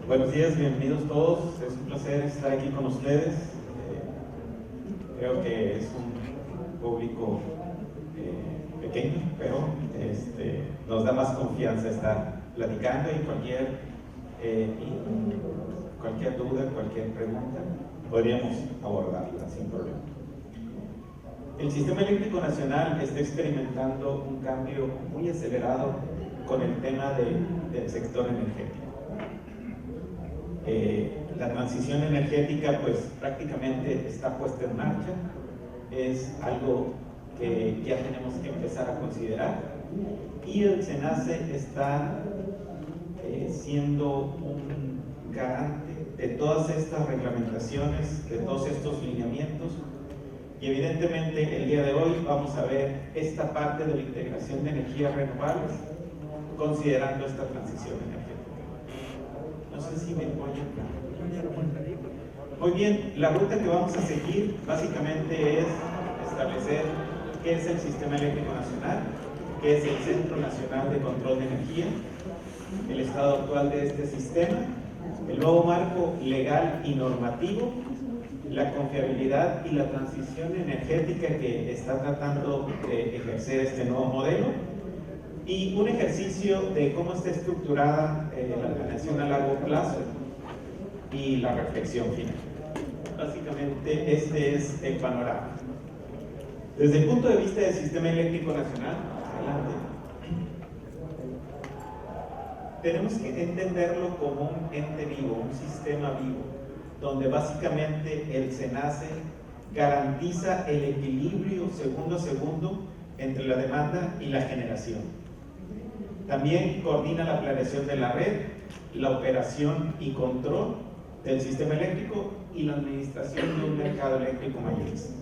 Buenos días, bienvenidos todos. Es un placer estar aquí con ustedes. Creo que es un público pequeño, pero nos da más confianza estar platicando y cualquier duda, cualquier pregunta, podríamos abordarla sin problema. El Sistema Eléctrico Nacional está experimentando un cambio muy acelerado con el tema del sector energético. La transición energética pues prácticamente está puesta en marcha, es algo que ya tenemos que empezar a considerar, y el SENACE está siendo un garante de todas estas reglamentaciones, de todos estos lineamientos, y evidentemente el día de hoy vamos a ver esta parte de la integración de energías renovables considerando esta transición energética. No sé si me apoyan. Muy bien, la ruta que vamos a seguir básicamente es establecer qué es el Sistema Eléctrico Nacional, qué es el Centro Nacional de Control de Energía, el estado actual de este sistema, el nuevo marco legal y normativo, la confiabilidad y la transición energética que está tratando de ejercer este nuevo modelo, y un ejercicio de cómo está estructurada la planeación a largo plazo y la reflexión final. Básicamente este es el panorama. Desde el punto de vista del Sistema Eléctrico Nacional, adelante, tenemos que entenderlo como un ente vivo, un sistema vivo, donde básicamente el SENACE garantiza el equilibrio segundo a segundo entre la demanda y la generación. También coordina la planeación de la red, la operación y control del sistema eléctrico y la administración de un mercado eléctrico mayorista.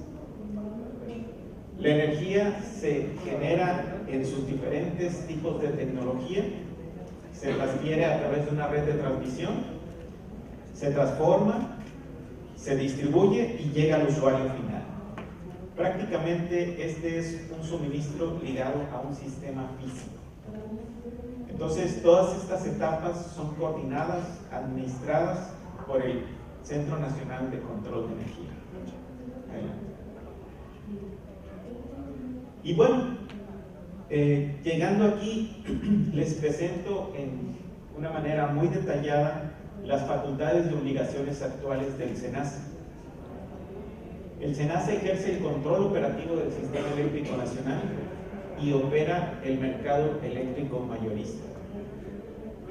La energía se genera en sus diferentes tipos de tecnología, se transfiere a través de una red de transmisión, se transforma, se distribuye y llega al usuario final. Prácticamente este es un suministro ligado a un sistema físico. Entonces, todas estas etapas son coordinadas, administradas por el Centro Nacional de Control de Energía. Y bueno, llegando aquí, les presento en una manera muy detallada las facultades y obligaciones actuales del SENACE. El SENACE ejerce el control operativo del Sistema Eléctrico Nacional y opera el mercado eléctrico mayorista.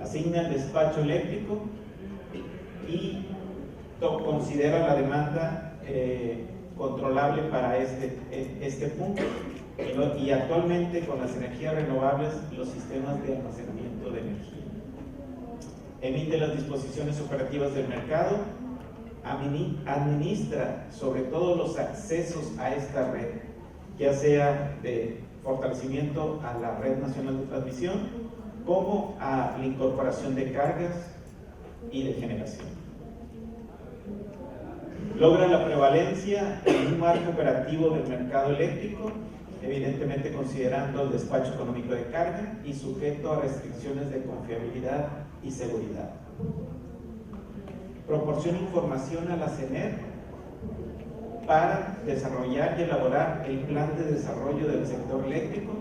Asigna el despacho eléctrico y considera la demanda controlable para este punto, y actualmente con las energías renovables los sistemas de almacenamiento de energía. Emite las disposiciones operativas del mercado, administra sobre todo los accesos a esta red, ya sea de fortalecimiento a la red nacional de transmisión, como a la incorporación de cargas y de generación. Logra la prevalencia en un marco operativo del mercado eléctrico, evidentemente considerando el despacho económico de carga y sujeto a restricciones de confiabilidad y seguridad. Proporciona información a la CENER para desarrollar y elaborar el plan de desarrollo del sector eléctrico,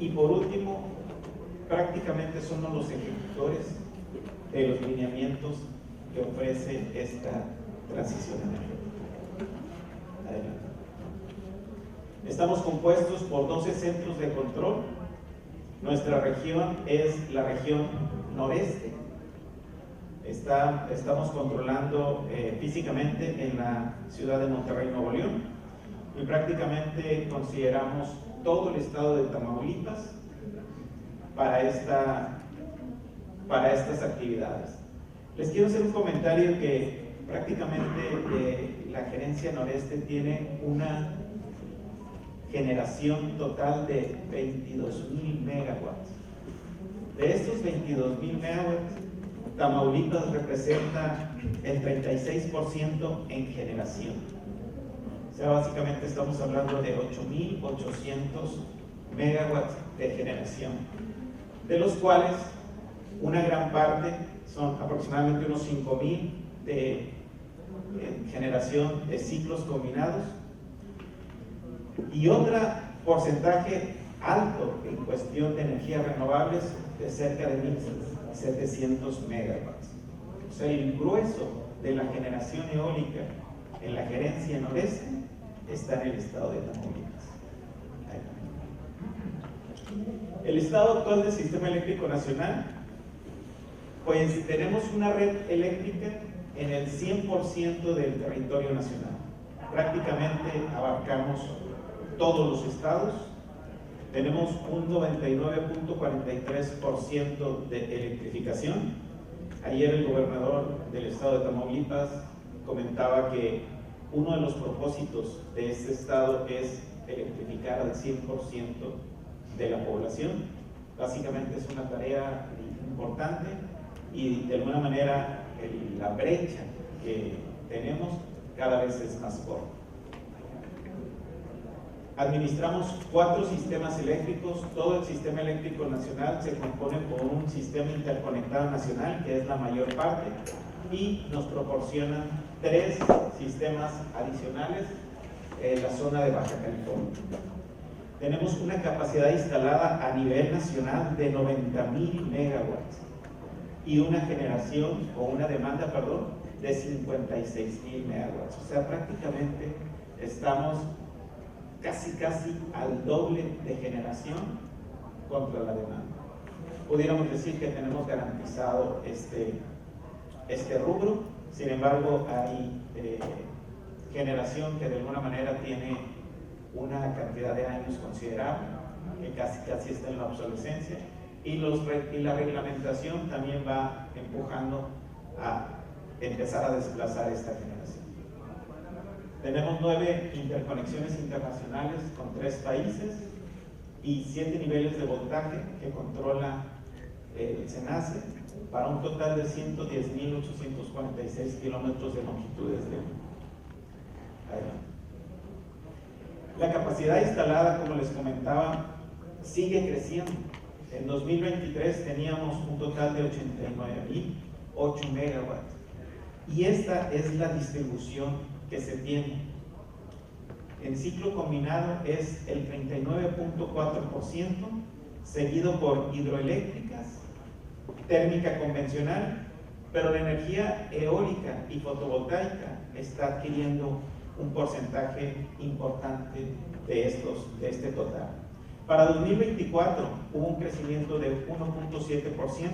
y por último, prácticamente son los ejecutores de los lineamientos que ofrece esta transición energética. Adelante. Estamos compuestos por 12 centros de control. Nuestra región es la región noreste. Estamos controlando físicamente en la ciudad de Monterrey, Nuevo León, y prácticamente consideramos todo el estado de Tamaulipas para estas actividades. Les quiero hacer un comentario que prácticamente la gerencia noreste tiene una generación total de 22,000 megawatts. De estos 22,000 megawatts, Tamaulipas representa el 36% en generación. O sea, básicamente estamos hablando de 8,800 megawatts de generación, de los cuales Una gran parte, son aproximadamente unos 5,000 de generación de ciclos combinados, y otro porcentaje alto en cuestión de energías renovables de cerca de 1.700 megawatts. O sea, el grueso de la generación eólica en la gerencia noreste está en el estado de Tamaulipas. El estado actual del sistema eléctrico nacional, pues tenemos una red eléctrica en el 100% del territorio nacional. Prácticamente abarcamos todos los estados. Tenemos un 99.43% de electrificación. Ayer el gobernador del estado de Tamaulipas comentaba que uno de los propósitos de este estado es electrificar al 100% de la población. Básicamente es una tarea importante y de alguna manera la brecha que tenemos cada vez es más corta. Administramos 4 sistemas eléctricos. Todo el sistema eléctrico nacional se compone por un sistema interconectado nacional, que es la mayor parte, y nos proporcionan 3 sistemas adicionales en la zona de Baja California. Tenemos una capacidad instalada a nivel nacional de 90,000 megawatts y una generación o una demanda, de 56,000 megawatts. O sea, prácticamente estamos casi al doble de generación contra la demanda. Pudiéramos decir que tenemos garantizado este rubro. Sin embargo, hay generación que de alguna manera tiene una cantidad de años considerable, que casi está en la obsolescencia, y la reglamentación también va empujando a empezar a desplazar esta generación. Tenemos 9 interconexiones internacionales con 3 países y 7 niveles de voltaje que controla el SENACE, para un total de 110,846 kilómetros de longitudes de línea. La capacidad instalada, como les comentaba, sigue creciendo. En 2023 teníamos un total de 89,008 megawatts, y esta es la distribución que se tiene. En ciclo combinado es el 39.4%, seguido por hidroeléctricas, térmica convencional, pero la energía eólica y fotovoltaica está adquiriendo un porcentaje importante de este total. Para 2024 hubo un crecimiento de 1.7%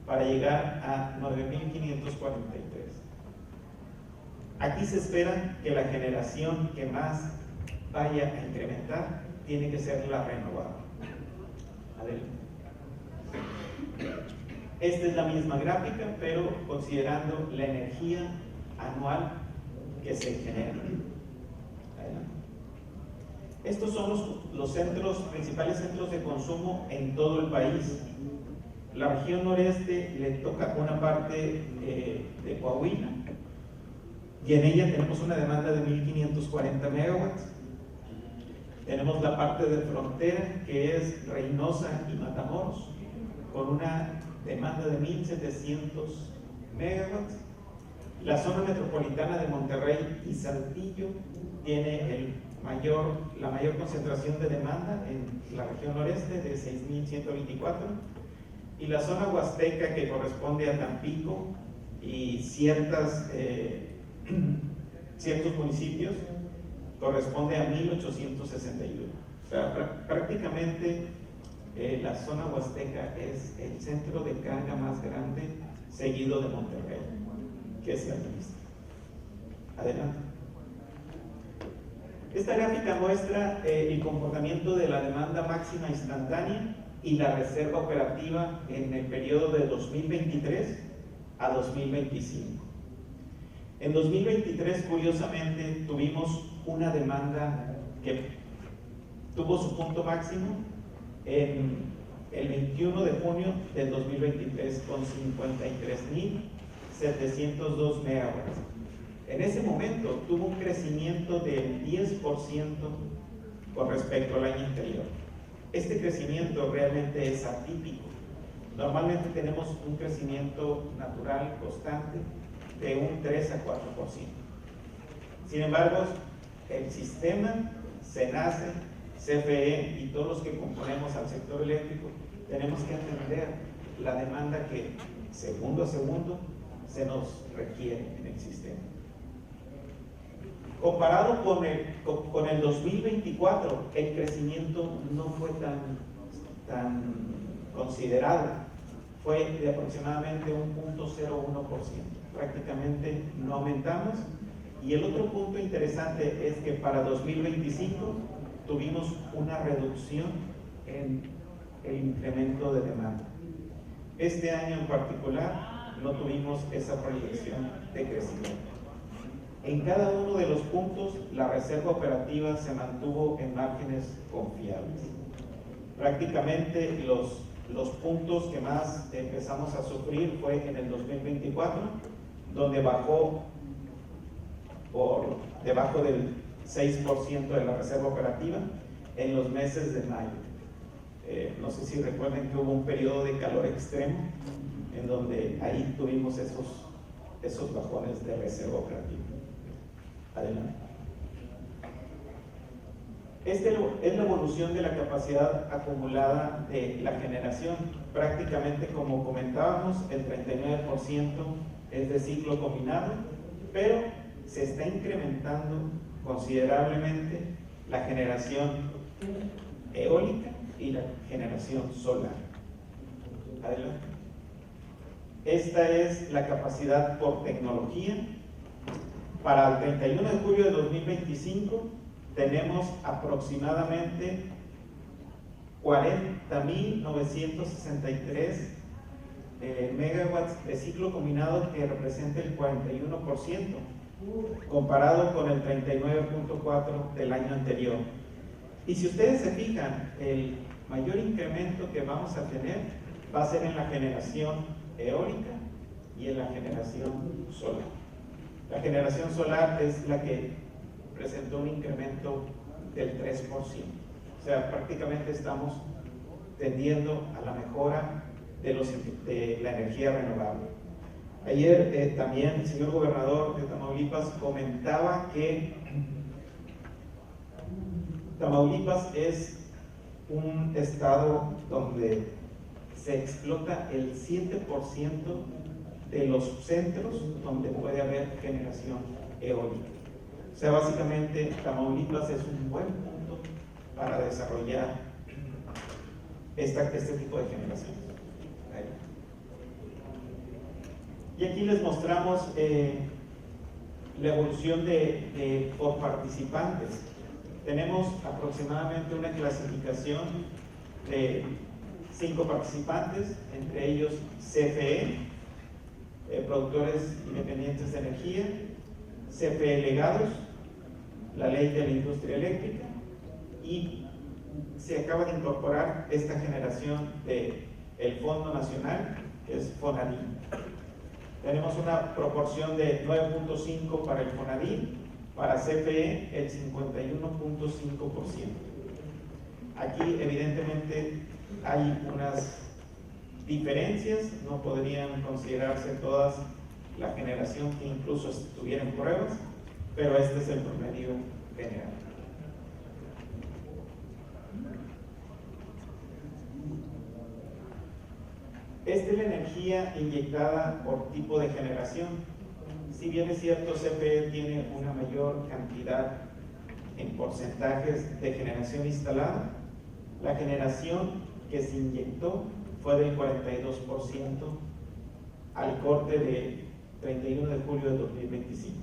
para llegar a 9,543. Aquí se espera que la generación que más vaya a incrementar tiene que ser la renovable. Adelante. Esta es la misma gráfica, pero considerando la energía anual que se genera. Adelante. Estos son los principales centros de consumo en todo el país. La región noreste le toca una parte de Coahuila, y en ella tenemos una demanda de 1,540 megawatts. Tenemos la parte de frontera, que es Reynosa y Matamoros, con una demanda de 1,700 megawatts. La zona metropolitana de Monterrey y Saltillo tiene la mayor concentración de demanda en la región noreste, de 6,124, y la zona huasteca, que corresponde a Tampico y ciertos municipios, corresponde a 1,861. O sea, prácticamente la zona huasteca es el centro de carga más grande, seguido de Monterrey, que se administra. Adelante. Esta gráfica muestra el comportamiento de la demanda máxima instantánea y la reserva operativa en el periodo de 2023 a 2025. En 2023, curiosamente, tuvimos una demanda que tuvo su punto máximo en el 21 de junio del 2023 con 53,702 megawatts. En ese momento tuvo un crecimiento del 10% con respecto al año anterior. Este crecimiento realmente es atípico, Normalmente tenemos un crecimiento natural constante de un 3 a 4%. Sin embargo, el sistema, SENACE, CFE y todos los que componemos al sector eléctrico, tenemos que atender la demanda que segundo a segundo se nos requiere en el sistema. Comparado con el 2024, el crecimiento no fue tan considerado, fue de aproximadamente un 0.01%, prácticamente no aumentamos. Y el otro punto interesante es que para 2025 tuvimos una reducción en el incremento de demanda. Este año en particular no tuvimos esa proyección de crecimiento. En cada uno de los puntos la reserva operativa se mantuvo en márgenes confiables. Prácticamente los puntos que más empezamos a sufrir fue en el 2024, donde bajó por debajo del 6% de la reserva operativa en los meses de mayo. No sé si recuerden que hubo un periodo de calor extremo en donde ahí tuvimos esos bajones de reserva operativa. Adelante. Esta es la evolución de la capacidad acumulada de la generación. Prácticamente, como comentábamos, el 39% es de ciclo combinado, pero se está incrementando considerablemente la generación eólica y la generación solar. Adelante. Esta es la capacidad por tecnología. Para el 31 de julio de 2025 tenemos aproximadamente 40.963 megawatts de ciclo combinado, que representa el 41%, comparado con el 39.4% del año anterior. Y si ustedes se fijan, el mayor incremento que vamos a tener va a ser en la generación eólica y en la generación solar. La generación solar es la que presentó un incremento del 3%. O sea, prácticamente estamos tendiendo a la mejora de la energía renovable. Ayer también el señor gobernador de Tamaulipas comentaba que Tamaulipas es un estado donde se explota el 7% de los centros donde puede haber generación eólica. O sea, básicamente Tamaulipas es un buen punto para desarrollar este tipo de generación. Y aquí les mostramos la evolución por participantes. Tenemos aproximadamente una clasificación de 5 participantes, entre ellos CFE, productores independientes de energía, CFE legados, la ley de la industria eléctrica, y se acaba de incorporar esta generación del Fondo Nacional, que es FONADIN. Tenemos una proporción de 9.5 para el FONADIN, para CFE el 51.5%. Aquí evidentemente hay unas diferencias, no podrían considerarse todas la generación que incluso estuviera en pruebas, pero este es el promedio general. Esta es la energía inyectada por tipo de generación. Si bien es cierto, CFE tiene una mayor cantidad en porcentajes de generación instalada, la generación que se inyectó fue del 42% al corte de 31 de julio de 2025.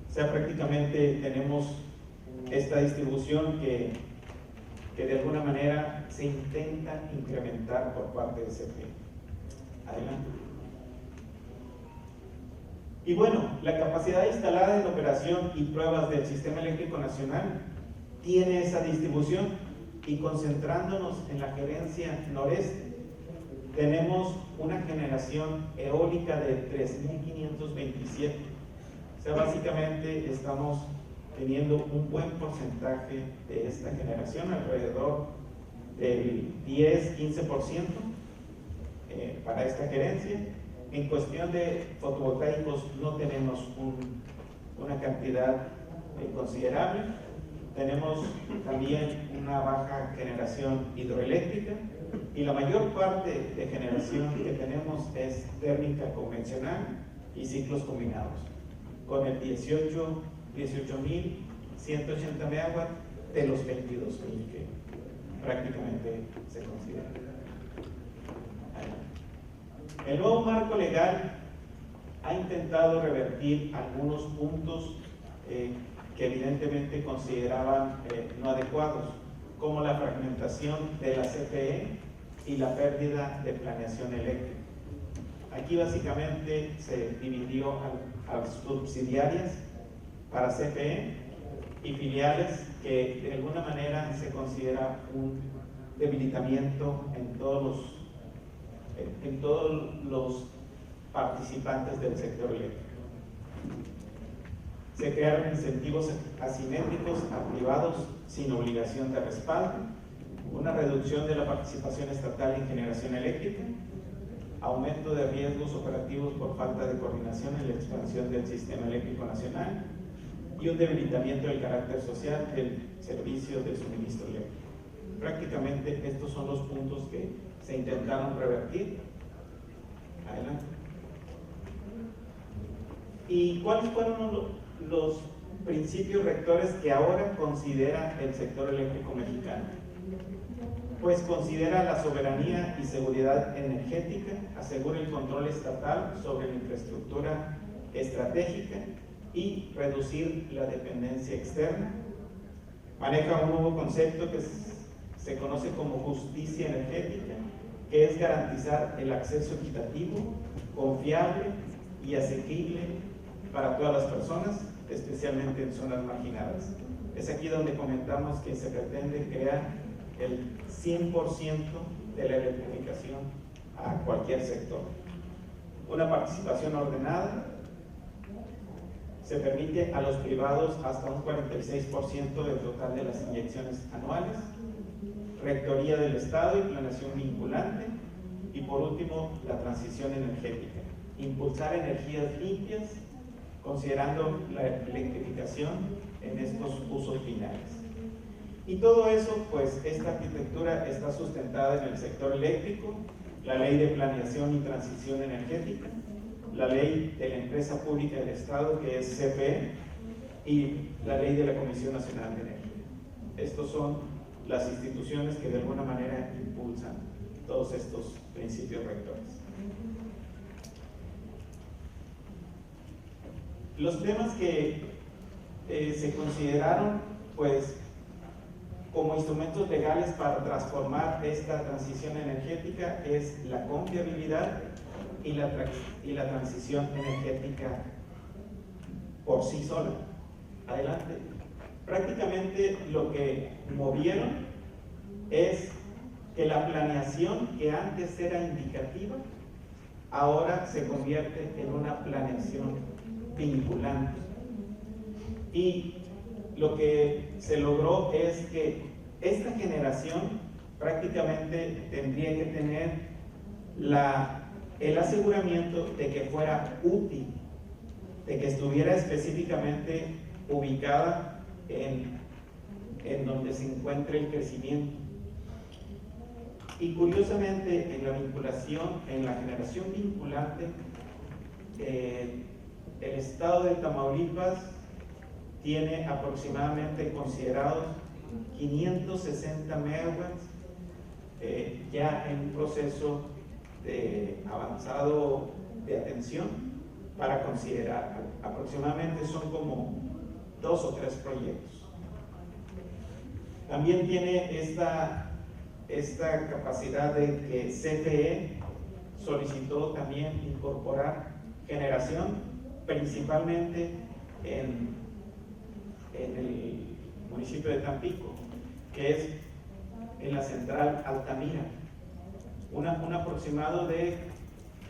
O sea, prácticamente tenemos esta distribución que de alguna manera se intenta incrementar por parte de CFE. Adelante. Y bueno, la capacidad instalada en operación y pruebas del Sistema Eléctrico Nacional tiene esa distribución, y concentrándonos en la gerencia noreste, tenemos una generación eólica de 3.527. O sea, básicamente estamos teniendo un buen porcentaje de esta generación, alrededor del 10-15%. para esta gerencia. En cuestión de fotovoltaicos no tenemos una cantidad considerable. Tenemos también una baja generación hidroeléctrica y la mayor parte de generación que tenemos es térmica convencional y ciclos combinados, con el 18.180 megawatts de los 22.000 que prácticamente se consideran. El nuevo marco legal ha intentado revertir algunos puntos que evidentemente consideraban no adecuados, como la fragmentación de la CFE y la pérdida de planeación eléctrica. Aquí básicamente se dividió a subsidiarias para CFE y filiales, que de alguna manera se considera un debilitamiento en todos los participantes del sector eléctrico. Se crearon incentivos asimétricos a privados sin obligación de respaldo, una reducción de la participación estatal en generación eléctrica, aumento de riesgos operativos por falta de coordinación en la expansión del sistema eléctrico nacional y un debilitamiento del carácter social del servicio de suministro eléctrico. Prácticamente estos son los puntos que se intentaron revertir. Adelante. ¿Y cuáles fueron los principios rectores que ahora considera el sector eléctrico mexicano? Pues considera la soberanía y seguridad energética, asegura el control estatal sobre la infraestructura estratégica y reducir la dependencia externa. Maneja un nuevo concepto que se conoce como justicia energética, que es garantizar el acceso equitativo, confiable y asequible para todas las personas, especialmente en zonas marginadas. Es aquí donde comentamos que se pretende crear el 100% de la electrificación a cualquier sector. Una participación ordenada, se permite a los privados hasta un 46% del total de las inyecciones anuales, rectoría del Estado y planeación vinculante, y por último la transición energética, impulsar energías limpias considerando la electrificación en estos usos finales. Y todo eso, pues esta arquitectura está sustentada en el sector eléctrico, la Ley de Planeación y Transición Energética, la Ley de la Empresa Pública del Estado, que es CFE, y la Ley de la Comisión Nacional de Energía. Estos son las instituciones que de alguna manera impulsan todos estos principios rectores. Los temas que se consideraron, pues, como instrumentos legales para transformar esta transición energética es la confiabilidad y la transición energética por sí sola. Adelante. Prácticamente lo que movieron es que la planeación, que antes era indicativa, ahora se convierte en una planeación vinculante. Y lo que se logró es que esta generación prácticamente tendría que tener el aseguramiento de que fuera útil, de que estuviera específicamente ubicada en donde se encuentre el crecimiento. Y curiosamente, en la vinculación, en la generación vinculante, el estado de Tamaulipas tiene aproximadamente considerados 560 megawatts ya en un proceso avanzado de atención para considerar. Aproximadamente son como 2 o 3 proyectos. También tiene esta capacidad de que CFE solicitó también incorporar generación, principalmente en el municipio de Tampico, que es en la central Altamira, un aproximado de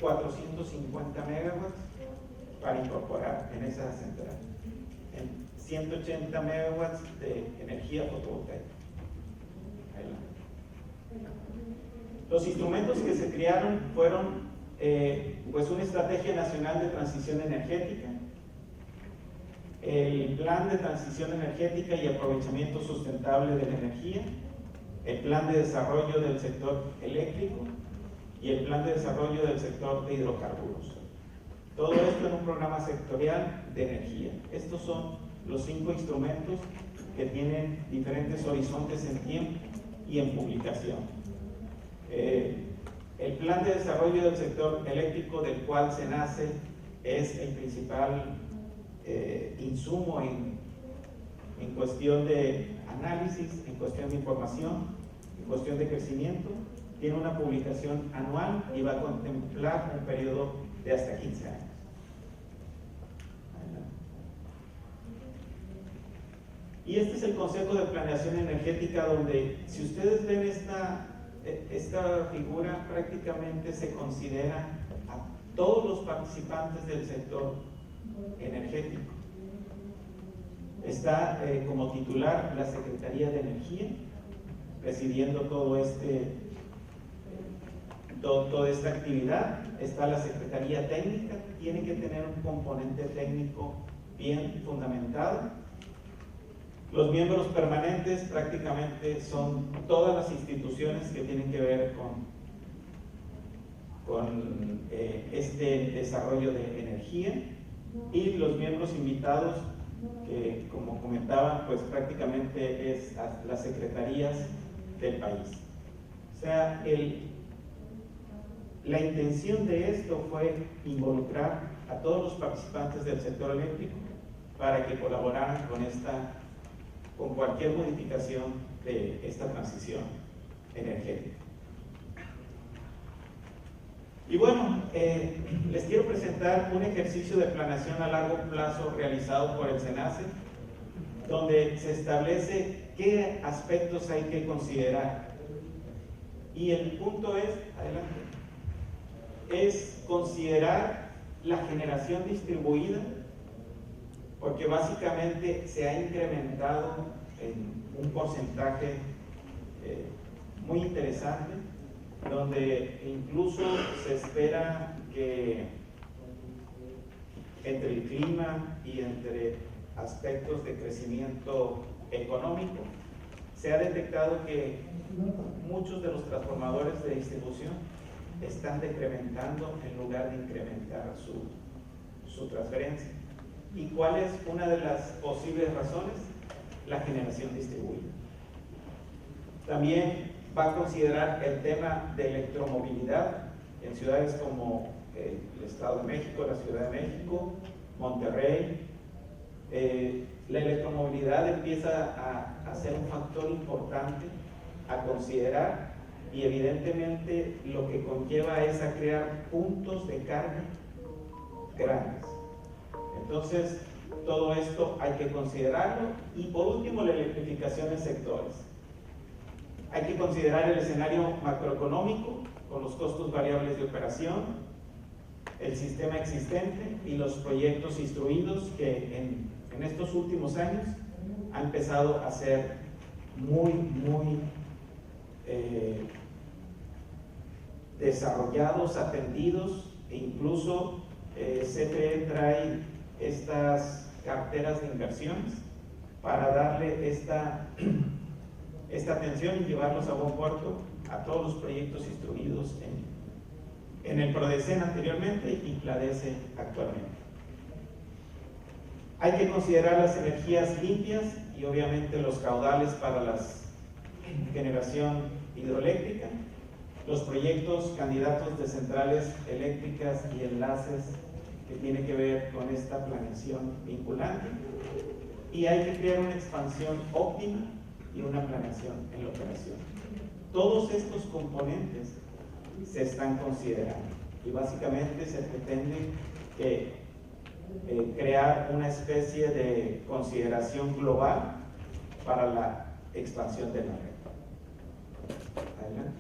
450 megawatts para incorporar en esa central, en 180 megawatts de energía fotovoltaica. Los instrumentos que se crearon fueron pues una estrategia nacional de transición energética, el plan de transición energética y aprovechamiento sustentable de la energía, el plan de desarrollo del sector eléctrico y el plan de desarrollo del sector de hidrocarburos. Todo esto en un programa sectorial de energía. Estos son los 5 instrumentos que tienen diferentes horizontes en tiempo y en publicación. El plan de desarrollo del sector eléctrico, del cual se nace, es el principal insumo en cuestión de análisis, en cuestión de información, en cuestión de crecimiento. Tiene una publicación anual y va a contemplar un periodo de hasta 15 años. Y este es el Consejo de Planeación Energética, donde, si ustedes ven esta figura, prácticamente se considera a todos los participantes del sector energético. Está como titular la Secretaría de Energía, presidiendo toda esta actividad. Está la Secretaría Técnica, tiene que tener un componente técnico bien fundamentado. Los miembros permanentes prácticamente son todas las instituciones que tienen que ver con este desarrollo de energía, y los miembros invitados, que como comentaba, pues prácticamente es a las secretarías del país. O sea, la intención de esto fue involucrar a todos los participantes del sector eléctrico para que colaboraran con cualquier modificación de esta transición energética. Y bueno, les quiero presentar un ejercicio de planeación a largo plazo realizado por el SENACE, donde se establece qué aspectos hay que considerar. Y el punto es, adelante, es considerar la generación distribuida, porque básicamente se ha incrementado en un porcentaje muy interesante, donde incluso se espera que entre el clima y entre aspectos de crecimiento económico, se ha detectado que muchos de los transformadores de distribución están decrementando en lugar de incrementar su transferencia. ¿Y cuál es una de las posibles razones? La generación distribuida. También va a considerar el tema de electromovilidad en ciudades como el Estado de México, la Ciudad de México, Monterrey. La electromovilidad empieza a ser un factor importante a considerar, y evidentemente lo que conlleva es a crear puntos de carga grandes. Entonces, todo esto hay que considerarlo. Y por último, la electrificación en sectores. Hay que considerar el escenario macroeconómico con los costos variables de operación, el sistema existente y los proyectos instruidos que en estos últimos años han empezado a ser muy desarrollados, atendidos, e incluso CFE trae estas carteras de inversiones para darle esta atención y llevarlos a buen puerto a todos los proyectos instruidos en el PRODECEN anteriormente y PLADECE actualmente. Hay que considerar las energías limpias y obviamente los caudales para la generación hidroeléctrica, los proyectos candidatos de centrales eléctricas y enlaces que tiene que ver con esta planeación vinculante, y hay que crear una expansión óptima y una planeación en la operación. Todos estos componentes se están considerando y básicamente se pretende crear una especie de consideración global para la expansión de la red. Adelante.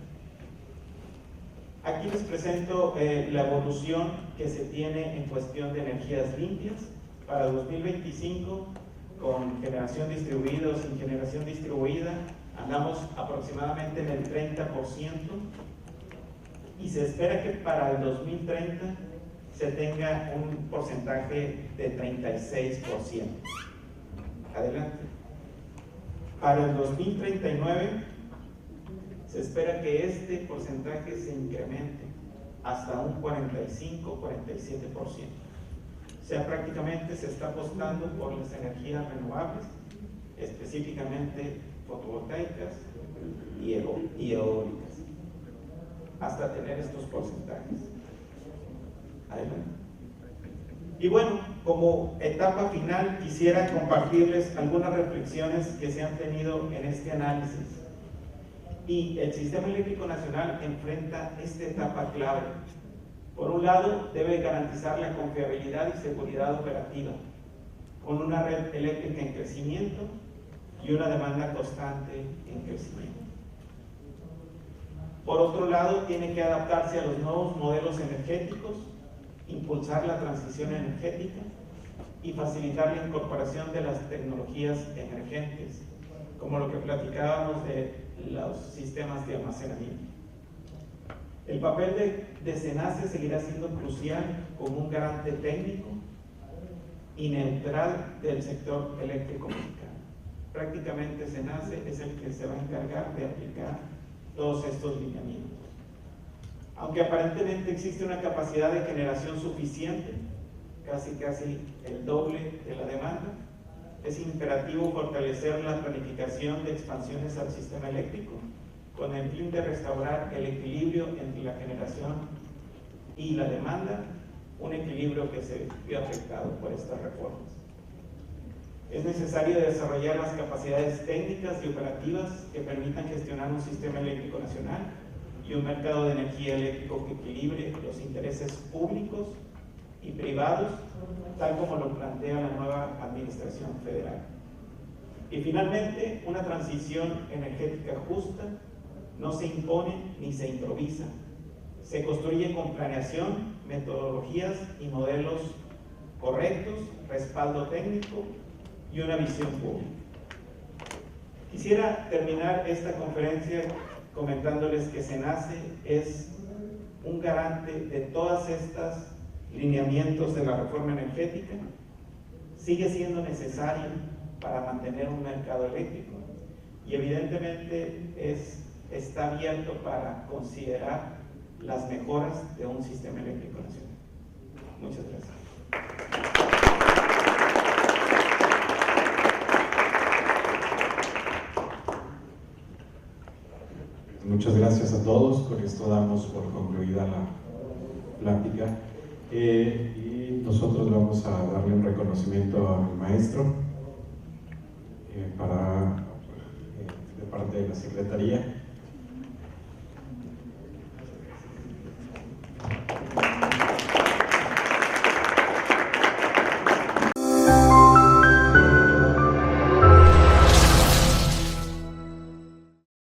Aquí les presento la evolución que se tiene en cuestión de energías limpias para 2025, con generación distribuida o sin generación distribuida. Andamos aproximadamente en el 30% y se espera que para el 2030 se tenga un porcentaje de 36%. Adelante. Para el 2039 se espera que este porcentaje se incremente hasta un 45-47%. O sea, prácticamente se está apostando por las energías renovables, específicamente fotovoltaicas y eólicas, hasta tener estos porcentajes. Adelante. Y bueno, como etapa final quisiera compartirles algunas reflexiones que se han tenido en este análisis. Y el Sistema Eléctrico Nacional enfrenta esta etapa clave. Por un lado, debe garantizar la confiabilidad y seguridad operativa, con una red eléctrica en crecimiento y una demanda constante en crecimiento. Por otro lado, tiene que adaptarse a los nuevos modelos energéticos, impulsar la transición energética y facilitar la incorporación de las tecnologías emergentes, como lo que platicábamos de los sistemas de almacenamiento. El papel de SENACE seguirá siendo crucial como un garante técnico y neutral del sector eléctrico mexicano. Prácticamente SENACE es el que se va a encargar de aplicar todos estos lineamientos. Aunque aparentemente existe una capacidad de generación suficiente, casi el doble de la demanda, es imperativo fortalecer la planificación de expansiones al sistema eléctrico con el fin de restaurar el equilibrio entre la generación y la demanda, un equilibrio que se vio afectado por estas reformas. Es necesario desarrollar las capacidades técnicas y operativas que permitan gestionar un sistema eléctrico nacional y un mercado de energía eléctrico que equilibre los intereses públicos y privados, tal como lo plantea la nueva administración federal. Y finalmente, una transición energética justa no se impone ni se improvisa. Se construye con planeación, metodologías y modelos correctos, respaldo técnico y una visión pública. Quisiera terminar esta conferencia comentándoles que SENACE es un garante de todas estas lineamientos de la reforma energética, sigue siendo necesario para mantener un mercado eléctrico y evidentemente está abierto para considerar las mejoras de un sistema eléctrico nacional. Muchas gracias. Muchas gracias a todos. Con esto damos por concluida la plática. Y nosotros vamos a darle un reconocimiento al maestro de parte de la Secretaría.